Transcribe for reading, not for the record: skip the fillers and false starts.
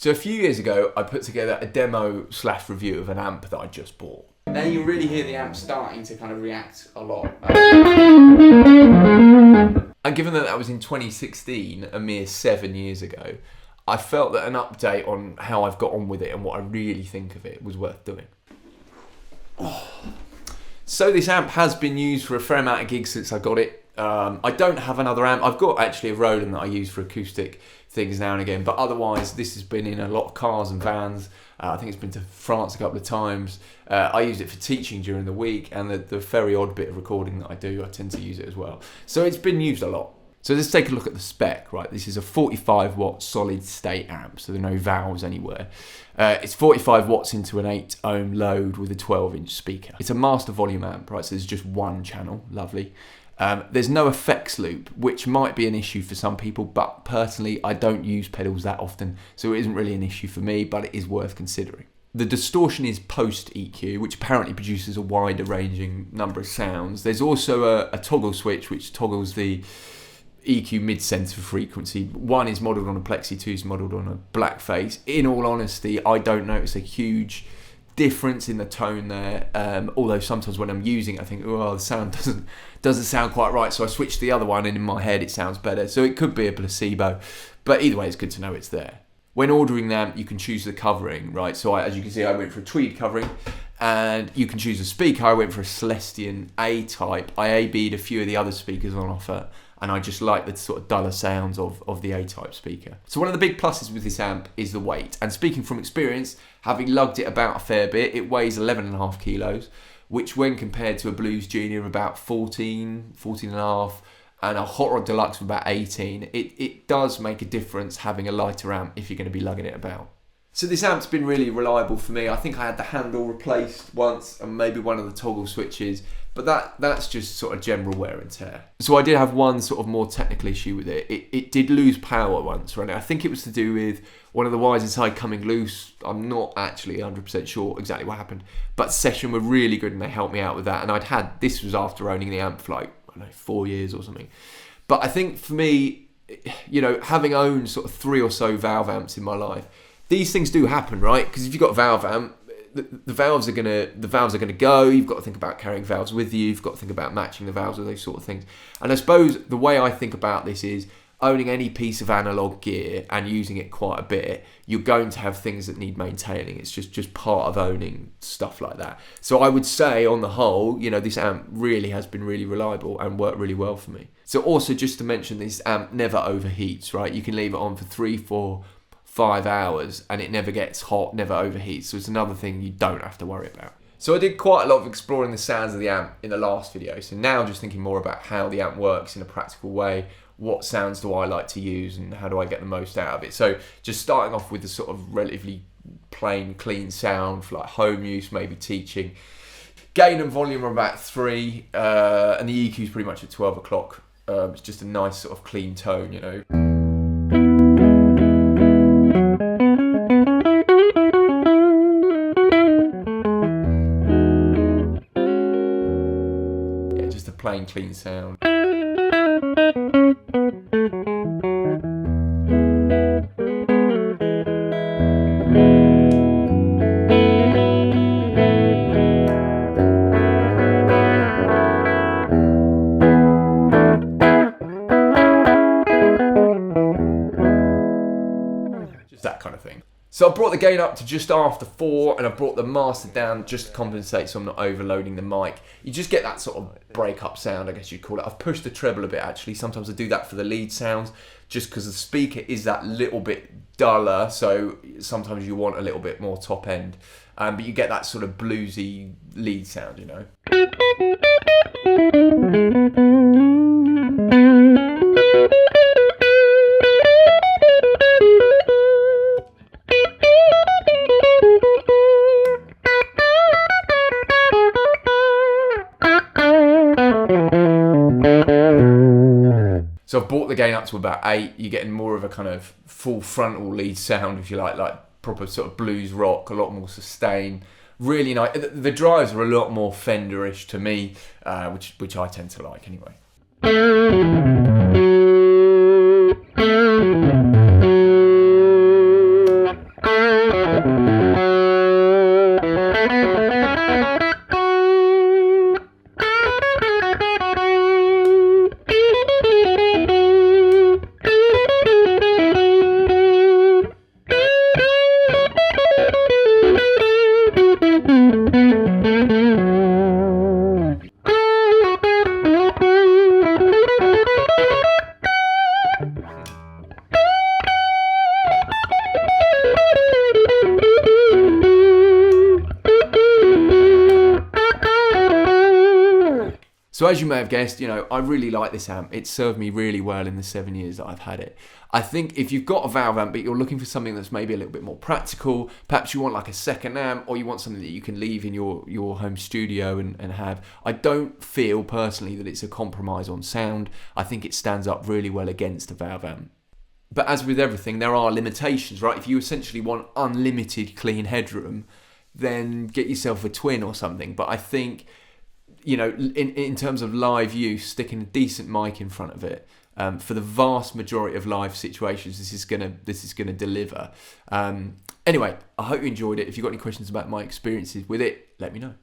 So a few years ago, I put together a demo/review of an amp that I just bought. Now you really hear the amp starting to kind of react a lot. And given that was in 2016, a mere 7 years ago, I felt that an update on how I've got on with it and what I really think of it was worth doing. So this amp has been used for a fair amount of gigs since I got it. I don't have another amp. I've got actually a Roland that I use for acoustic things now and again, but otherwise this has been in a lot of cars and vans. I think it's been to France a couple of times. I use it for teaching during the week, and the very odd bit of recording that I do, I tend to use it as well. So it's been used a lot. So let's take a look at the spec, right? This is a 45 watt solid state amp, so there are no valves anywhere. It's 45 watts into an 8 ohm load with a 12-inch speaker. It's a master volume amp, right? So there's just one channel, lovely. There's no effects loop, which might be an issue for some people, but personally I don't use pedals that often, so it isn't really an issue for me, but it is worth considering. The distortion is post EQ, which apparently produces a wider ranging number of sounds. There's also a toggle switch which toggles the EQ mid-center frequency. One is modelled on a Plexi, two is modelled on a Blackface. In all honesty, I don't notice a huge difference in the tone there, although sometimes when I'm using it I think, oh, the sound doesn't sound quite right, so I switch to the other one and in my head it sounds better, so it could be a placebo, but either way it's good to know it's there. When ordering them you can choose the covering, right? So as you can see I went for a tweed covering, and you can choose a speaker. I went for a Celestion A-type. I A-B'd a few of the other speakers on offer, and I just like the sort of duller sounds of the A-type speaker. So one of the big pluses with this amp is the weight. And speaking from experience, having lugged it about a fair bit, it weighs 11.5 kilos, which when compared to a Blues Junior of about 14.5, and a Hot Rod Deluxe of about 18, it does make a difference having a lighter amp if you're going to be lugging it about. So this amp's been really reliable for me. I think I had the handle replaced once and maybe one of the toggle switches, but that's just sort of general wear and tear. So I did have one sort of more technical issue with it. It did lose power once, right? I think it was to do with one of the wires inside coming loose. I'm not actually 100% sure exactly what happened, but Session were really good and they helped me out with that. And this was after owning the amp for like, I don't know, 4 years or something. But I think for me, you know, having owned sort of 3 or so valve amps in my life, these things do happen, right? Because if you've got a valve amp, the valves are gonna go. You've got to think about carrying valves with you. You've got to think about matching the valves with those sort of things. And I suppose the way I think about this is owning any piece of analog gear and using it quite a bit, you're going to have things that need maintaining. It's just part of owning stuff like that. So I would say on the whole, you know, this amp really has been really reliable and worked really well for me. So also just to mention, this amp never overheats, right? You can leave it on for 3, 4, 5 hours and it never gets hot, never overheats. So it's another thing you don't have to worry about. So I did quite a lot of exploring the sounds of the amp in the last video. So now just thinking more about how the amp works in a practical way. What sounds do I like to use and how do I get the most out of it? So just starting off with the sort of relatively plain, clean sound for like home use, maybe teaching. Gain and volume are about 3 and the EQ is pretty much at 12 o'clock. It's just a nice sort of clean tone, you know. Yeah, just a plain, clean sound. That kind of thing. So I brought the gain up to just after 4 and I brought the master down just to compensate so I'm not overloading the mic. You just get that sort of break-up sound, I guess you'd call it. I've pushed the treble a bit actually. Sometimes I do that for the lead sounds just because the speaker is that little bit duller, so sometimes you want a little bit more top end. But you get that sort of bluesy lead sound, you know. So I've brought the gain up to about 8. You're getting more of a kind of full frontal lead sound, if you like proper sort of blues rock, a lot more sustain. Really nice. The drives are a lot more Fenderish to me, which I tend to like anyway. So as you may have guessed, I really like this amp. It's served me really well in the 7 years that I've had it. I think if you've got a valve amp, but you're looking for something that's maybe a little bit more practical, perhaps you want like a second amp, or you want something that you can leave in your home studio and have. I don't feel personally that it's a compromise on sound. I think it stands up really well against a valve amp. But as with everything, there are limitations, right? If you essentially want unlimited clean headroom, then get yourself a twin or something. But I think, in terms of live use, sticking a decent mic in front of it, for the vast majority of live situations, this is gonna deliver. Anyway, I hope you enjoyed it. If you've got any questions about my experiences with it, let me know.